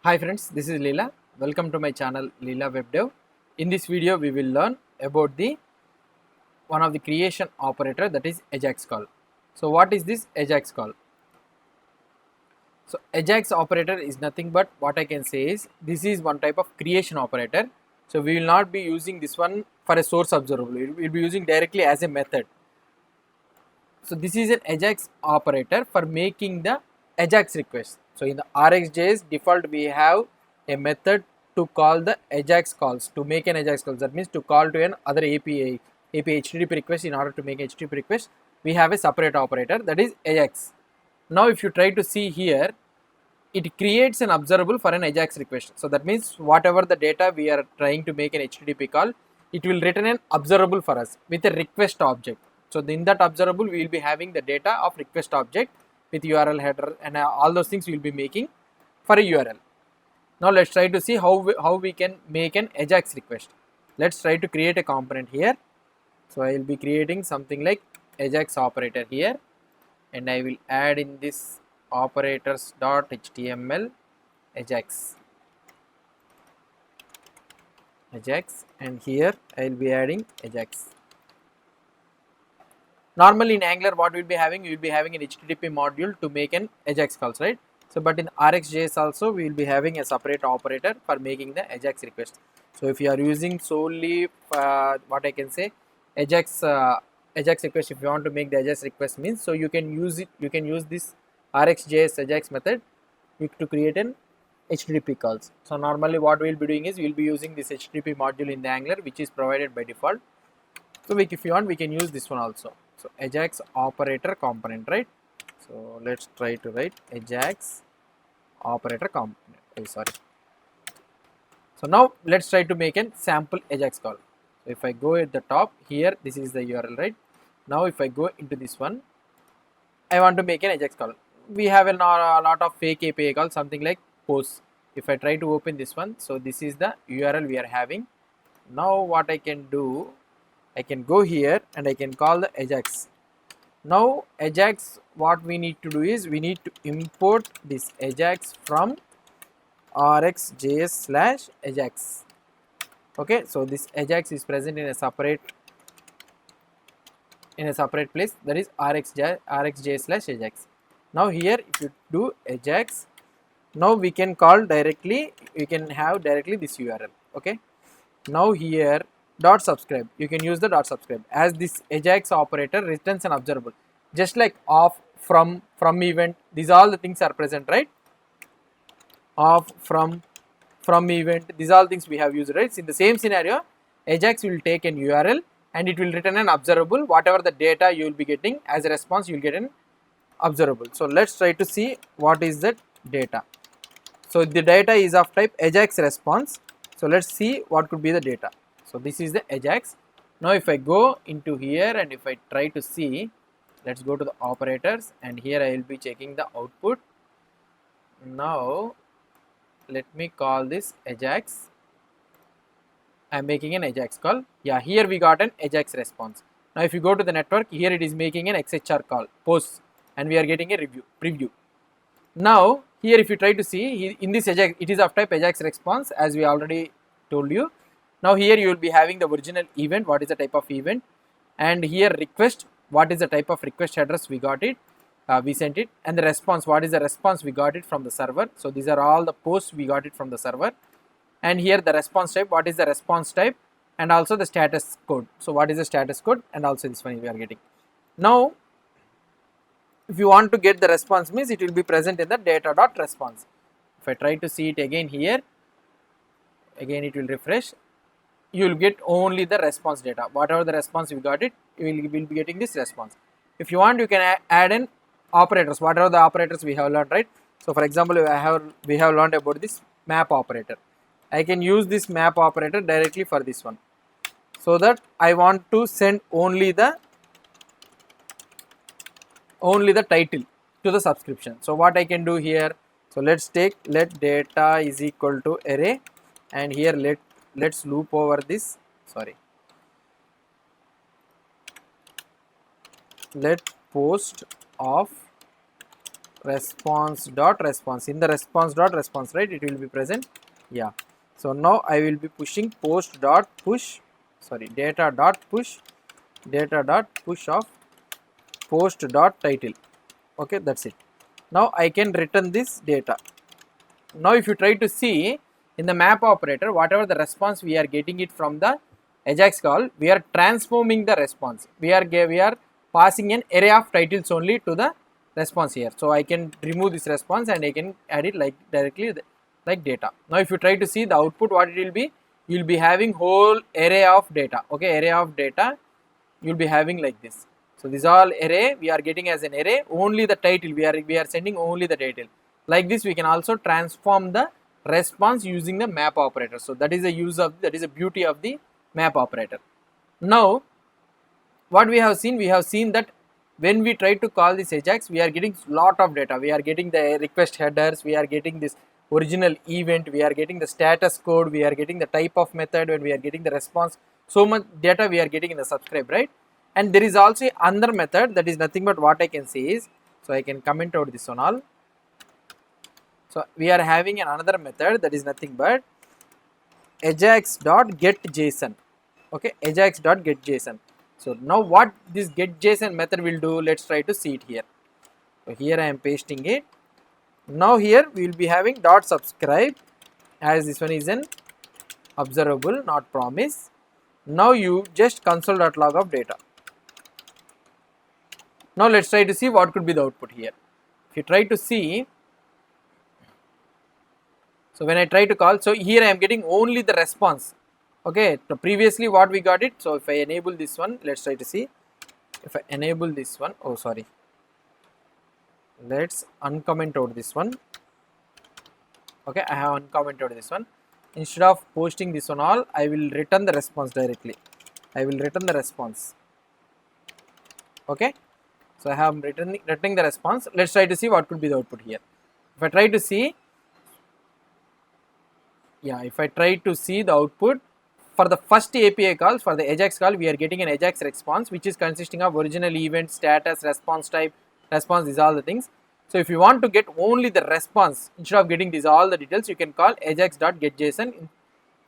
Hi friends, this is Leela. Welcome to my channel Leela Web Dev. In this video, we will learn about the one of the creation operator, that is Ajax call. So what is this Ajax call? So Ajax operator is nothing but what I can say is this is one type of creation operator. So we will not be using this one for a source observable. We will be using directly as a method. So this is an Ajax operator for making the Ajax request. So in the RxJS default we have a method to call the Ajax calls, to make an Ajax call. That means to call to an other API HTTP request. In order to make HTTP request, we have a separate operator, that is Ajax. Now if you try to see here, it creates an observable for an Ajax request. So that means whatever the data we are trying to make an HTTP call, it will return an observable for us with a request object. So in that observable, we will be having the data of request object with URL header and all those things we will be making for a URL. Now let's try to see how we can make an Ajax request. Let's try to create a component here. So I will be creating something like Ajax operator here, and I will add in this operators.html Ajax, and here I will be adding Ajax. Normally in Angular, what we will be having, we will be having an HTTP module to make an Ajax calls, right? So but in RxJS also we will be having a separate operator for making the Ajax request. So if you are using solely what I can say Ajax request, if you want to make the Ajax request means, so you can use it, you can use this RxJS Ajax method to create an HTTP calls. So normally what we will be doing is we will be using this HTTP module in the Angular, which is provided by default. So if you want, we can use this one also. So Ajax operator component, right? So let's try to write Ajax operator component. Sorry. So now let's try to make an sample Ajax call. So if I go at the top here, this is the URL, right? Now if I go into this one, I want to make an Ajax call. We have a lot of fake API calls, something like posts. If I try to open this one, so this is the URL we are having. Now what I can do, I can go here and I can call the Ajax. Now Ajax, what we need to do is we need to import this Ajax from rxjs/ajax. Okay, so this Ajax is present in a separate place, that is rxjs/ajax. Now here if you do Ajax, now we can call directly, we can have directly this URL. Okay, now here dot subscribe, you can use the dot subscribe as this Ajax operator returns an observable, just like off, from event, these all the things are present, right? Off, from event, these all things we have used, right? In the same scenario, Ajax will take an URL and it will return an observable. Whatever the data you will be getting as a response, you will get an observable. So let's try to see what is that data. So the data is of type Ajax response. So let's see what could be the data. So this is the Ajax. Now if I go into here and if I try to see, let's go to the operators, and here I will be checking the output. Now let me call this Ajax. I am making an Ajax call. Yeah, here we got an Ajax response. Now if you go to the network, here it is making an XHR call, posts, and we are getting a preview. Now here if you try to see, in this Ajax, it is of type Ajax response, as we already told you. Now here you will be having the original event, what is the type of event, and here request, what is the type of request address we got it, we sent it, and the response, what is the response we got it from the server. So these are all the posts we got it from the server, and here the response type, what is the response type, and also the status code. So what is the status code, and also this one we are getting. Now if you want to get the response means, it will be present in the data.response. If I try to see it again here, again it will refresh, you will get only the response data. Whatever the response you got it, you will be getting this response. If you want, you can add in operators, whatever the operators we have learned, right? So for example, we have learned about this map operator. I can use this map operator directly for this one, so that I want to send only the title to the subscription. So what I can do here, so let's take let data is equal to array, and here let's loop over this, sorry, let post of response dot response. In the response dot response, right, it will be present. Yeah, so now I will be pushing post dot push, sorry, data dot push of post dot title. Okay, that's it. Now I can return this data. Now if you try to see in the map operator, whatever the response we are getting it from the AJAX call, we are transforming the response. We are passing an array of titles only to the response here. So I can remove this response and I can add it like directly like data. Now if you try to see the output, what it will be, you will be having whole array of data. Okay, array of data you will be having like this. So this all array we are getting as an array, only the title we are sending only the title. Like this we can also transform the response using the map operator. So that is the use of, that is the beauty of the map operator. Now what we have seen that when we try to call this AJAX, we are getting lot of data. We are getting the request headers, we are getting this original event, we are getting the status code, we are getting the type of method, when we are getting the response. So much data we are getting in the subscribe, right? And there is also another method that is nothing but what I can say is, so I can comment out this one all. So we are having another method that is nothing but ajax.getJSON. Okay, ajax.getJSON. So now what this getJSON method will do, let's try to see it here. So here I am pasting it. Now here we will be having dot subscribe, as this one is an observable, not promise. Now you just console.log of data. Now let's try to see what could be the output here. If you try to see, so when I try to call, so here I am getting only the response. Okay, so previously what we got it. So if I enable this one, let's try to see. If I enable this one, oh sorry, let's uncomment out this one. Okay, I have uncommented this one. Instead of posting this one all, I will return the response directly. I will return the response. Okay, so I am returning the response. Let's try to see what could be the output here. If I try to see, yeah, if I try to see the output for the first API calls, for the AJAX call, we are getting an AJAX response which is consisting of original event, status, response type, response, these all the things. So if you want to get only the response, instead of getting these all the details, you can call ajax.getJSON.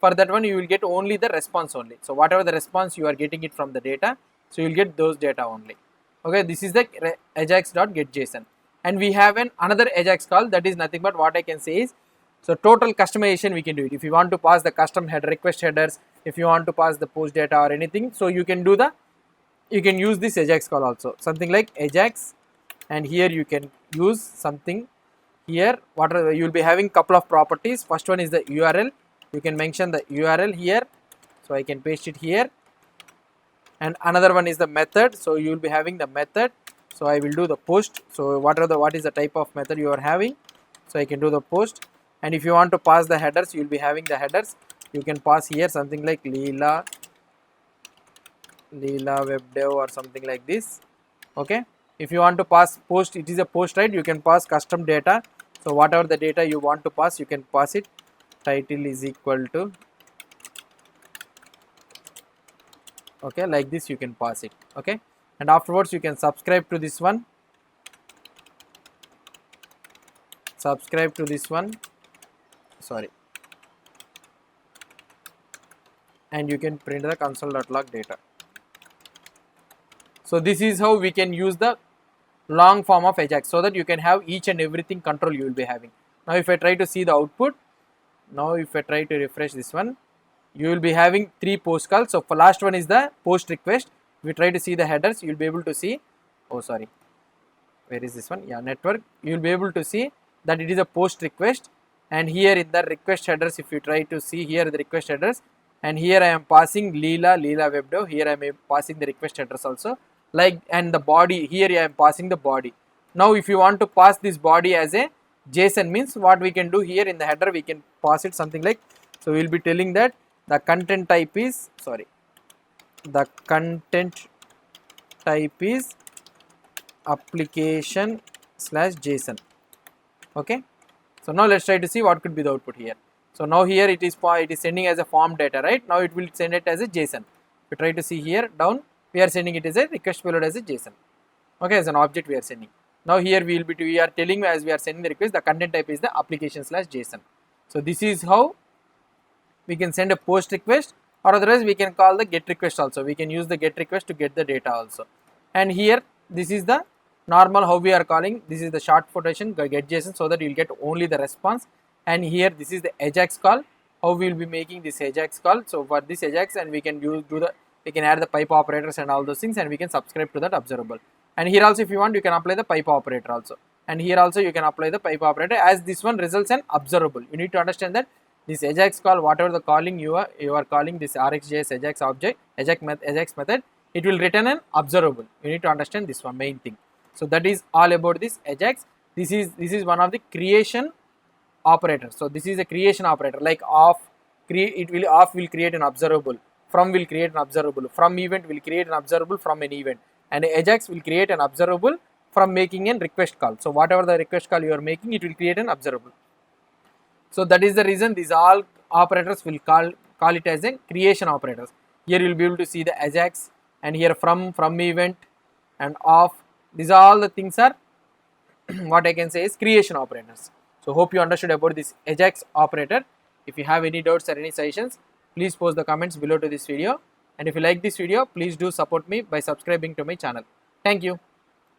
For that one you will get only the response only. So whatever the response you are getting it from the data, so you will get those data only. Okay, this is the ajax.getJSON. And we have another AJAX call that is nothing but what I can say is, so total customization we can do it. If you want to pass the custom header, request headers, if you want to pass the post data or anything, so you can do you can use this AJAX call also, something like AJAX, and here you can use something here. You will be having couple of properties. First one is the URL. You can mention the URL here, so I can paste it here. And another one is the method, so you will be having the method. So I will do the post. So what is the type of method you are having, so I can do the post. And if you want to pass the headers, you will be having the headers. You can pass here something like Leela web dev or something like this. Okay, if you want to pass post, it is a post, right? You can pass custom data. So whatever the data you want to pass, you can pass it. Title is equal to, okay, like this you can pass it. Okay, and afterwards you can subscribe to this one, sorry, and you can print the console.log data. So this is how we can use the long form of AJAX, so that you can have each and everything control you will be having. Now if I try to see the output, now if I try to refresh this one, you will be having 3 post calls. So for last one is the post request. If you try to see the headers, you will be able to see, oh sorry, where is this one? Yeah, network. You will be able to see that it is a post request, and here in the request headers, if you try to see here the request headers, and here I am passing Leela web dev, here I am passing the request headers also, like, and the body here I am passing the body. Now if you want to pass this body as a JSON, means what we can do here in the header, we can pass it something like, so we will be telling that the content type is, sorry, the content type is application/JSON. Okay, so now let's try to see what could be the output here. So now here it is sending as a form data, right? Now it will send it as a JSON. If you try to see here down, we are sending it as a request payload as a JSON. Okay, as an object we are sending. Now here we are telling as we are sending the request, the content type is the application/JSON. So this is how we can send a post request, or otherwise we can call the get request also. We can use the get request to get the data also. And here this is the normal how we are calling. This is the short quotation get JSON, so that you will get only the response. And here this is the AJAX call, how we will be making this AJAX call. So for this AJAX, and we can we can add the pipe operators and all those things, and we can subscribe to that observable. And here also if you want, you can apply the pipe operator also. And here also you can apply the pipe operator, as this one results in observable. You need to understand that this AJAX call, whatever the calling you are calling this RxJS AJAX object, AJAX method, it will return an observable. You need to understand this one main thing. So that is all about this AJAX. This is one of the creation operators. So this is a creation operator, like off will create an observable, from will create an observable, from event will create an observable from an event, and AJAX will create an observable from making a request call. So whatever the request call you are making, it will create an observable. So that is the reason these all operators will call it as a creation operators. Here you will be able to see the AJAX, and here from event and off. These all the things are what I can say is creation operators. So hope you understood about this AJAX operator. If you have any doubts or any suggestions, please post the comments below to this video. And if you like this video, please do support me by subscribing to my channel. Thank you.